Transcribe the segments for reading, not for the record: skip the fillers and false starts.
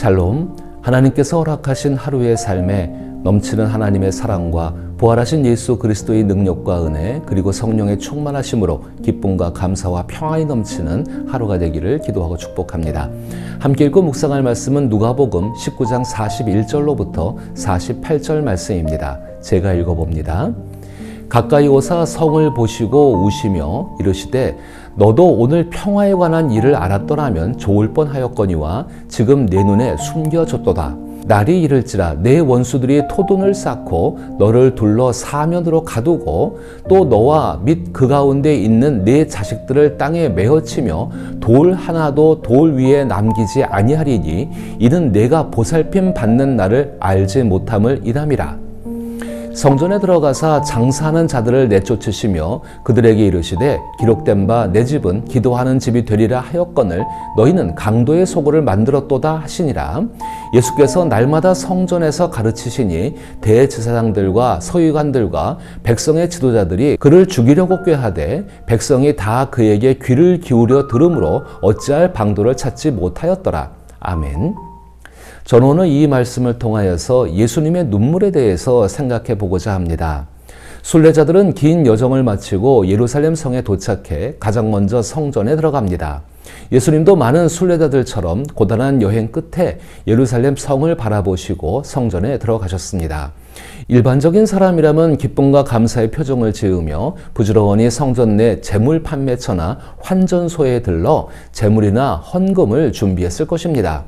샬롬, 하나님께서 허락하신 하루의 삶에 넘치는 하나님의 사랑과 부활하신 예수 그리스도의 능력과 은혜 그리고 성령의 충만하심으로 기쁨과 감사와 평안이 넘치는 하루가 되기를 기도하고 축복합니다. 함께 읽고 묵상할 말씀은 누가복음 19장 41절로부터 48절 말씀입니다. 제가 읽어봅니다. 가까이 오사 성을 보시고 우시며 이르시되 너도 오늘 평화에 관한 일을 알았더라면 좋을 뻔하였거니와 지금 내 눈에 숨겨졌도다. 날이 이를지라 내 원수들이 토둔을 쌓고 너를 둘러 사면으로 가두고 또 너와 및 그 가운데 있는 네 자식들을 땅에 메어치며 돌 하나도 돌 위에 남기지 아니하리니 이는 내가 보살핌 받는 날을 알지 못함을 이람이라. 성전에 들어가사 장사하는 자들을 내쫓으시며 그들에게 이르시되 기록된 바 내 집은 기도하는 집이 되리라 하였거늘 너희는 강도의 소굴을 만들었도다 하시니라. 예수께서 날마다 성전에서 가르치시니 대제사장들과 서기관들과 백성의 지도자들이 그를 죽이려고 꾀하되 백성이 다 그에게 귀를 기울여 들으므로 어찌할 방도를 찾지 못하였더라. 아멘. 저는 오늘 이 말씀을 통하여서 예수님의 눈물에 대해서 생각해 보고자 합니다. 순례자들은 긴 여정을 마치고 예루살렘 성에 도착해 가장 먼저 성전에 들어갑니다. 예수님도 많은 순례자들처럼 고단한 여행 끝에 예루살렘 성을 바라보시고 성전에 들어가셨습니다. 일반적인 사람이라면 기쁨과 감사의 표정을 지으며 부지런히 성전 내 재물 판매처나 환전소에 들러 재물이나 헌금을 준비했을 것입니다.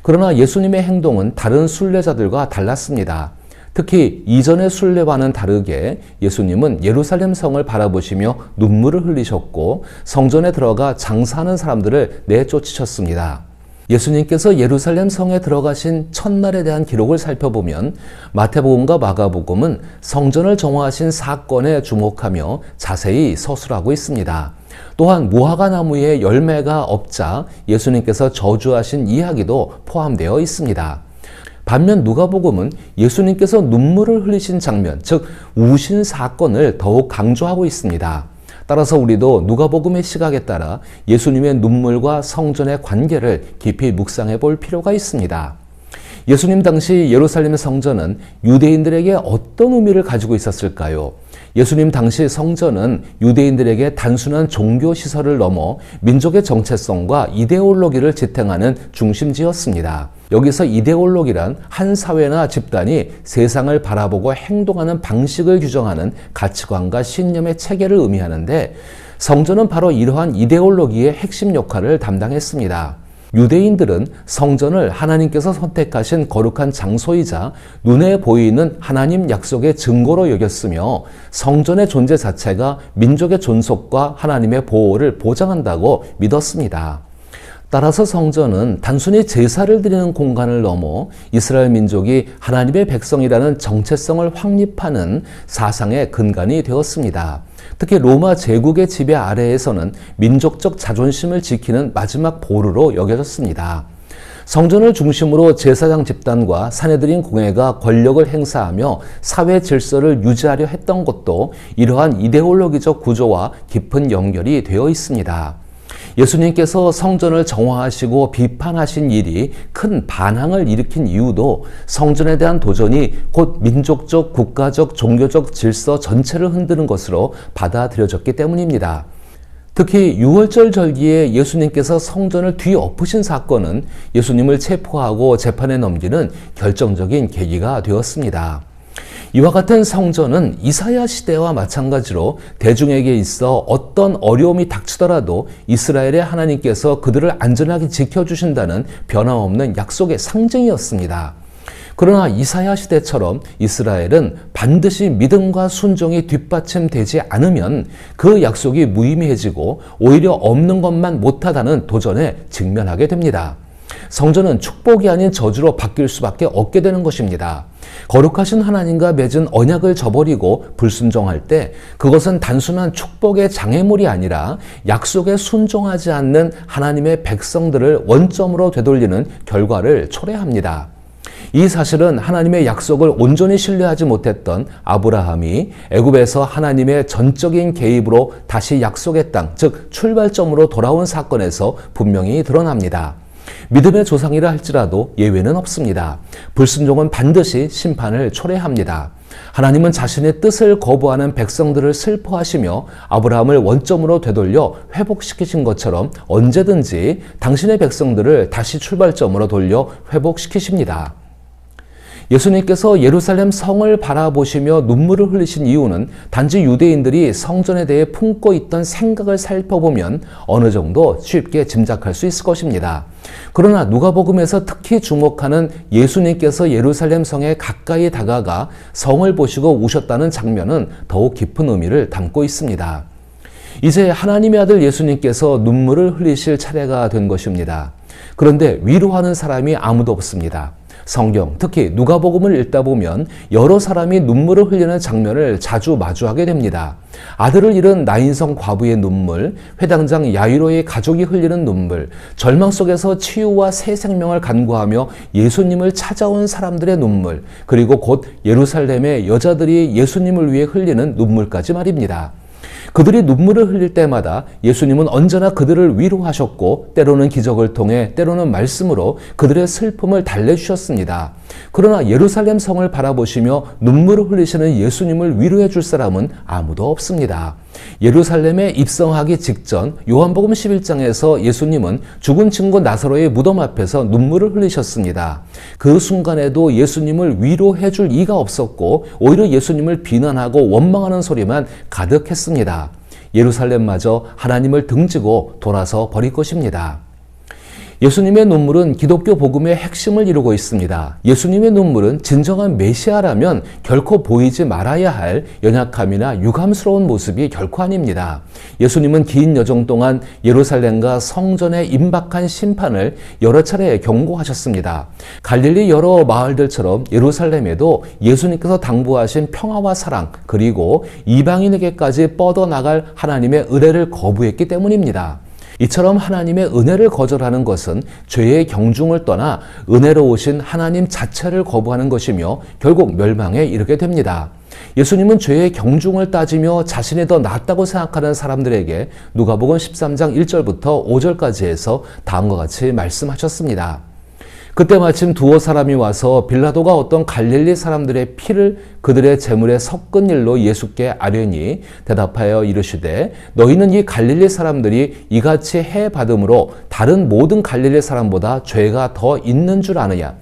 그러나 예수님의 행동은 다른 순례자들과 달랐습니다. 특히 이전의 순례와는 다르게 예수님은 예루살렘 성을 바라보시며 눈물을 흘리셨고 성전에 들어가 장사하는 사람들을 내쫓으셨습니다. 예수님께서 예루살렘 성에 들어가신 첫날에 대한 기록을 살펴보면 마태복음과 마가복음은 성전을 정화하신 사건에 주목하며 자세히 서술하고 있습니다. 또한 무화과 나무에 열매가 없자 예수님께서 저주하신 이야기도 포함되어 있습니다. 반면 누가복음은 예수님께서 눈물을 흘리신 장면, 즉 우신 사건을 더욱 강조하고 있습니다. 따라서 우리도 누가복음의 시각에 따라 예수님의 눈물과 성전의 관계를 깊이 묵상해 볼 필요가 있습니다. 예수님 당시 예루살렘 성전은 유대인들에게 어떤 의미를 가지고 있었을까요? 예수님 당시 성전은 유대인들에게 단순한 종교시설을 넘어 민족의 정체성과 이데올로기를 지탱하는 중심지였습니다. 여기서 이데올로기란 한 사회나 집단이 세상을 바라보고 행동하는 방식을 규정하는 가치관과 신념의 체계를 의미하는데 성전은 바로 이러한 이데올로기의 핵심 역할을 담당했습니다. 유대인들은 성전을 하나님께서 선택하신 거룩한 장소이자 눈에 보이는 하나님 약속의 증거로 여겼으며 성전의 존재 자체가 민족의 존속과 하나님의 보호를 보장한다고 믿었습니다. 따라서 성전은 단순히 제사를 드리는 공간을 넘어 이스라엘 민족이 하나님의 백성이라는 정체성을 확립하는 사상의 근간이 되었습니다. 특히 로마 제국의 지배 아래에서는 민족적 자존심을 지키는 마지막 보루로 여겨졌습니다. 성전을 중심으로 제사장 집단과 사내들인 공회가 권력을 행사하며 사회 질서를 유지하려 했던 것도 이러한 이데올로기적 구조와 깊은 연결이 되어 있습니다. 예수님께서 성전을 정화하시고 비판하신 일이 큰 반항을 일으킨 이유도 성전에 대한 도전이 곧 민족적, 국가적, 종교적 질서 전체를 흔드는 것으로 받아들여졌기 때문입니다. 특히 유월절 절기에 예수님께서 성전을 뒤엎으신 사건은 예수님을 체포하고 재판에 넘기는 결정적인 계기가 되었습니다. 이와 같은 성전은 이사야 시대와 마찬가지로 대중에게 있어 어떤 어려움이 닥치더라도 이스라엘의 하나님께서 그들을 안전하게 지켜주신다는 변함없는 약속의 상징이었습니다. 그러나 이사야 시대처럼 이스라엘은 반드시 믿음과 순종이 뒷받침되지 않으면 그 약속이 무의미해지고 오히려 없는 것만 못하다는 도전에 직면하게 됩니다. 성전은 축복이 아닌 저주로 바뀔 수밖에 없게 되는 것입니다. 거룩하신 하나님과 맺은 언약을 저버리고 불순종할 때 그것은 단순한 축복의 장애물이 아니라 약속에 순종하지 않는 하나님의 백성들을 원점으로 되돌리는 결과를 초래합니다. 이 사실은 하나님의 약속을 온전히 신뢰하지 못했던 아브라함이 애굽에서 하나님의 전적인 개입으로 다시 약속의 땅, 즉 출발점으로 돌아온 사건에서 분명히 드러납니다. 믿음의 조상이라 할지라도 예외는 없습니다. 불순종은 반드시 심판을 초래합니다. 하나님은 자신의 뜻을 거부하는 백성들을 슬퍼하시며 아브라함을 원점으로 되돌려 회복시키신 것처럼 언제든지 당신의 백성들을 다시 출발점으로 돌려 회복시키십니다. 예수님께서 예루살렘 성을 바라보시며 눈물을 흘리신 이유는 단지 유대인들이 성전에 대해 품고 있던 생각을 살펴보면 어느 정도 쉽게 짐작할 수 있을 것입니다. 그러나 누가복음에서 특히 주목하는 예수님께서 예루살렘 성에 가까이 다가가 성을 보시고 우셨다는 장면은 더욱 깊은 의미를 담고 있습니다. 이제 하나님의 아들 예수님께서 눈물을 흘리실 차례가 된 것입니다. 그런데 위로하는 사람이 아무도 없습니다. 성경, 특히 누가복음을 읽다 보면 여러 사람이 눈물을 흘리는 장면을 자주 마주하게 됩니다. 아들을 잃은 나인성 과부의 눈물, 회당장 야이로의 가족이 흘리는 눈물, 절망 속에서 치유와 새 생명을 간구하며 예수님을 찾아온 사람들의 눈물, 그리고 곧 예루살렘의 여자들이 예수님을 위해 흘리는 눈물까지 말입니다. 그들이 눈물을 흘릴 때마다 예수님은 언제나 그들을 위로하셨고 때로는 기적을 통해 때로는 말씀으로 그들의 슬픔을 달래주셨습니다. 그러나 예루살렘 성을 바라보시며 눈물을 흘리시는 예수님을 위로해 줄 사람은 아무도 없습니다. 예루살렘에 입성하기 직전 요한복음 11장에서 예수님은 죽은 친구 나사로의 무덤 앞에서 눈물을 흘리셨습니다. 그 순간에도 예수님을 위로해 줄 이가 없었고 오히려 예수님을 비난하고 원망하는 소리만 가득했습니다. 예루살렘마저 하나님을 등지고 돌아서 버릴 것입니다. 예수님의 눈물은 기독교 복음의 핵심을 이루고 있습니다. 예수님의 눈물은 진정한 메시아라면 결코 보이지 말아야 할 연약함이나 유감스러운 모습이 결코 아닙니다. 예수님은 긴 여정 동안 예루살렘과 성전의 임박한 심판을 여러 차례 경고하셨습니다. 갈릴리 여러 마을들처럼 예루살렘에도 예수님께서 당부하신 평화와 사랑 그리고 이방인에게까지 뻗어나갈 하나님의 은혜를 거부했기 때문입니다. 이처럼 하나님의 은혜를 거절하는 것은 죄의 경중을 떠나 은혜로우신 하나님 자체를 거부하는 것이며 결국 멸망에 이르게 됩니다. 예수님은 죄의 경중을 따지며 자신이 더 낫다고 생각하는 사람들에게 누가복음 13장 1절부터 5절까지 해서 다음과 같이 말씀하셨습니다. 그때 마침 두어 사람이 와서 빌라도가 어떤 갈릴리 사람들의 피를 그들의 제물에 섞은 일로 예수께 아뢰니 대답하여 이르시되 너희는 이 갈릴리 사람들이 이같이 해 받음으로 다른 모든 갈릴리 사람보다 죄가 더 있는 줄 아느냐?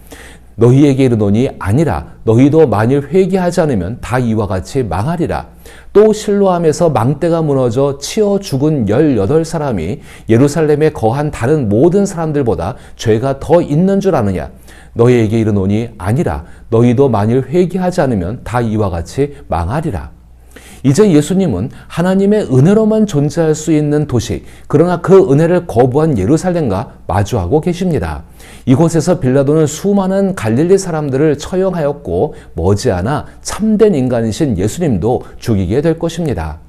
너희에게 이르노니 아니라 너희도 만일 회개하지 않으면 다 이와 같이 망하리라. 또 실로암에서 망대가 무너져 치어 죽은 18사람이 예루살렘에 거한 다른 모든 사람들보다 죄가 더 있는 줄 아느냐? 너희에게 이르노니 아니라 너희도 만일 회개하지 않으면 다 이와 같이 망하리라. 이제 예수님은 하나님의 은혜로만 존재할 수 있는 도시, 그러나 그 은혜를 거부한 예루살렘과 마주하고 계십니다. 이곳에서 빌라도는 수많은 갈릴리 사람들을 처형하였고 머지않아 참된 인간이신 예수님도 죽이게 될 것입니다.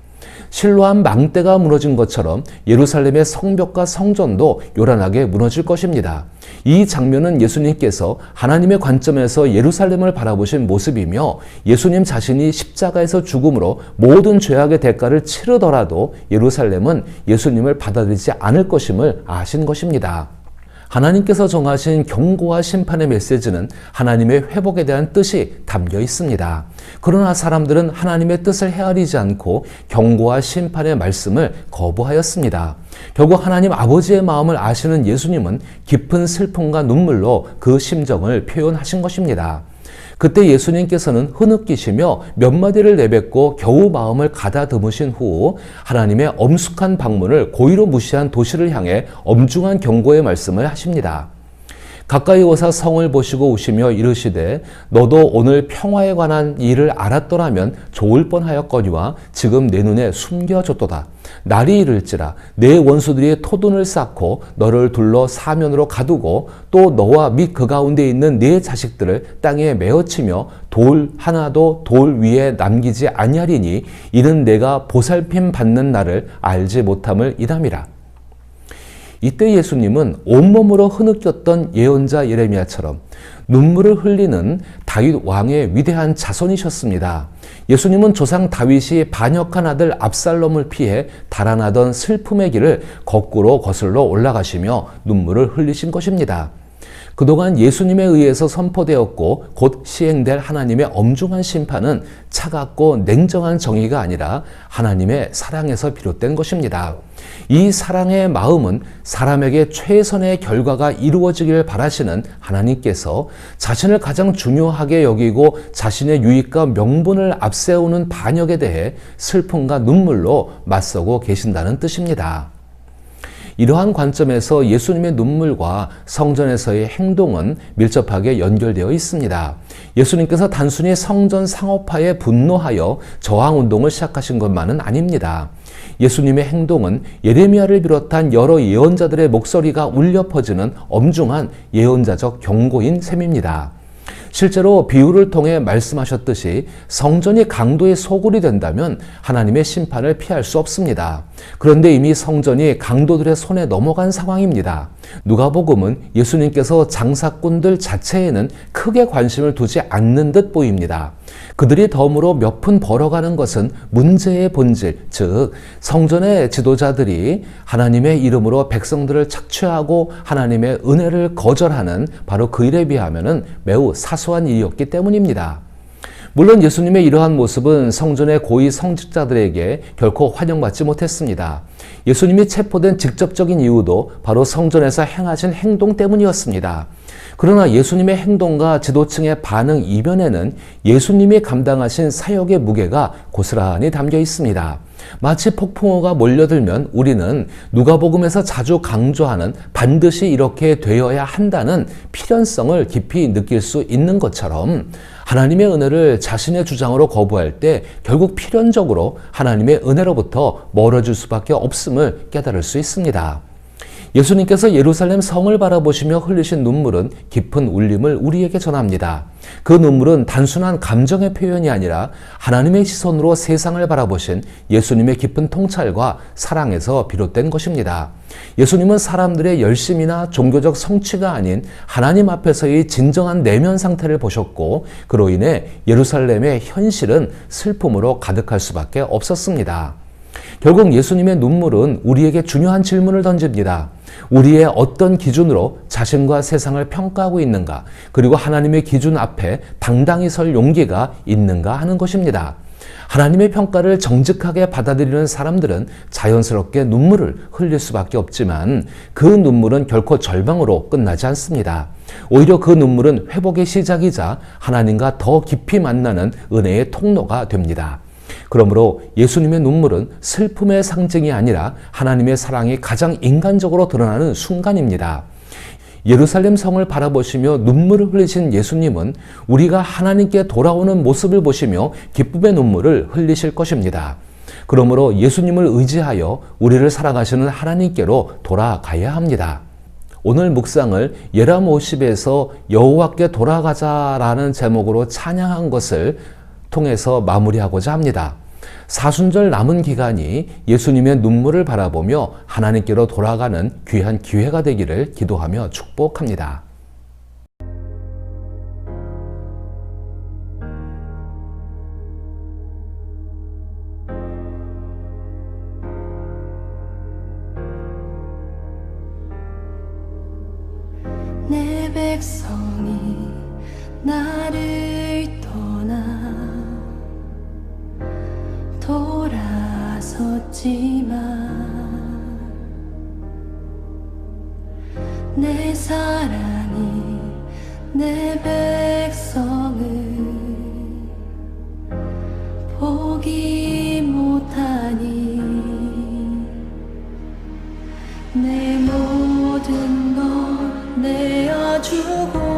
실로암 망대가 무너진 것처럼 예루살렘의 성벽과 성전도 요란하게 무너질 것입니다. 이 장면은 예수님께서 하나님의 관점에서 예루살렘을 바라보신 모습이며 예수님 자신이 십자가에서 죽음으로 모든 죄악의 대가를 치르더라도 예루살렘은 예수님을 받아들이지 않을 것임을 아신 것입니다. 하나님께서 정하신 경고와 심판의 메시지는 하나님의 회복에 대한 뜻이 담겨 있습니다. 그러나 사람들은 하나님의 뜻을 헤아리지 않고 경고와 심판의 말씀을 거부하였습니다. 결국 하나님 아버지의 마음을 아시는 예수님은 깊은 슬픔과 눈물로 그 심정을 표현하신 것입니다. 그때 예수님께서는 흐느끼시며 몇 마디를 내뱉고 겨우 마음을 가다듬으신 후 하나님의 엄숙한 방문을 고의로 무시한 도시를 향해 엄중한 경고의 말씀을 하십니다. 가까이 오사 성을 보시고 우시며 이르시되 너도 오늘 평화에 관한 일을 알았더라면 좋을 뻔하였거니와 지금 내 눈에 숨겨졌도다. 날이 이를지라 내 원수들이 토둔을 쌓고 너를 둘러 사면으로 가두고 또 너와 및 그 가운데 있는 네 자식들을 땅에 메어치며 돌 하나도 돌 위에 남기지 아니하리니 이는 내가 보살핌 받는 날을 알지 못함을 이담이라. 이때 예수님은 온몸으로 흐느꼈던 예언자 예레미야처럼 눈물을 흘리는 다윗 왕의 위대한 자손이셨습니다. 예수님은 조상 다윗이 반역한 아들 압살롬을 피해 달아나던 슬픔의 길을 거꾸로 거슬러 올라가시며 눈물을 흘리신 것입니다. 그동안 예수님에 의해서 선포되었고 곧 시행될 하나님의 엄중한 심판은 차갑고 냉정한 정의가 아니라 하나님의 사랑에서 비롯된 것입니다. 이 사랑의 마음은 사람에게 최선의 결과가 이루어지길 바라시는 하나님께서 자신을 가장 중요하게 여기고 자신의 유익과 명분을 앞세우는 반역에 대해 슬픔과 눈물로 맞서고 계신다는 뜻입니다. 이러한 관점에서 예수님의 눈물과 성전에서의 행동은 밀접하게 연결되어 있습니다. 예수님께서 단순히 성전 상업화에 분노하여 저항운동을 시작하신 것만은 아닙니다. 예수님의 행동은 예레미야를 비롯한 여러 예언자들의 목소리가 울려 퍼지는 엄중한 예언자적 경고인 셈입니다. 실제로 비유를 통해 말씀하셨듯이 성전이 강도의 소굴이 된다면 하나님의 심판을 피할 수 없습니다. 그런데 이미 성전이 강도들의 손에 넘어간 상황입니다. 누가복음은 예수님께서 장사꾼들 자체에는 크게 관심을 두지 않는 듯 보입니다. 그들이 덤으로 몇 푼 벌어가는 것은 문제의 본질, 즉 성전의 지도자들이 하나님의 이름으로 백성들을 착취하고 하나님의 은혜를 거절하는 바로 그 일에 비하면 매우 사소한 일이었기 때문입니다. 물론 예수님의 이러한 모습은 성전의 고위 성직자들에게 결코 환영받지 못했습니다. 예수님이 체포된 직접적인 이유도 바로 성전에서 행하신 행동 때문이었습니다. 그러나 예수님의 행동과 지도층의 반응 이면에는 예수님이 감당하신 사역의 무게가 고스란히 담겨 있습니다. 마치 폭풍우가 몰려들면 우리는 누가복음에서 자주 강조하는 반드시 이렇게 되어야 한다는 필연성을 깊이 느낄 수 있는 것처럼 하나님의 은혜를 자신의 주장으로 거부할 때 결국 필연적으로 하나님의 은혜로부터 멀어질 수밖에 없음을 깨달을 수 있습니다. 예수님께서 예루살렘 성을 바라보시며 흘리신 눈물은 깊은 울림을 우리에게 전합니다. 그 눈물은 단순한 감정의 표현이 아니라 하나님의 시선으로 세상을 바라보신 예수님의 깊은 통찰과 사랑에서 비롯된 것입니다. 예수님은 사람들의 열심이나 종교적 성취가 아닌 하나님 앞에서의 진정한 내면 상태를 보셨고 그로 인해 예루살렘의 현실은 슬픔으로 가득할 수밖에 없었습니다. 결국 예수님의 눈물은 우리에게 중요한 질문을 던집니다. 우리의 어떤 기준으로 자신과 세상을 평가하고 있는가, 그리고 하나님의 기준 앞에 당당히 설 용기가 있는가 하는 것입니다. 하나님의 평가를 정직하게 받아들이는 사람들은 자연스럽게 눈물을 흘릴 수밖에 없지만 그 눈물은 결코 절망으로 끝나지 않습니다. 오히려 그 눈물은 회복의 시작이자 하나님과 더 깊이 만나는 은혜의 통로가 됩니다. 그러므로 예수님의 눈물은 슬픔의 상징이 아니라 하나님의 사랑이 가장 인간적으로 드러나는 순간입니다. 예루살렘 성을 바라보시며 눈물을 흘리신 예수님은 우리가 하나님께 돌아오는 모습을 보시며 기쁨의 눈물을 흘리실 것입니다. 그러므로 예수님을 의지하여 우리를 사랑하시는 하나님께로 돌아가야 합니다. 오늘 묵상을 예람 50에서 여호와께 돌아가자라는 제목으로 찬양한 것을 통해서 마무리하고자 합니다. 사순절 남은 기간이 예수님의 눈물을 바라보며 하나님께로 돌아가는 귀한 기회가 되기를 기도하며 축복합니다. 내 백성이 나를 떠나 돌아섰지만 내 사랑이 내 백성을 포기 못하니 내 모든 걸 내어주고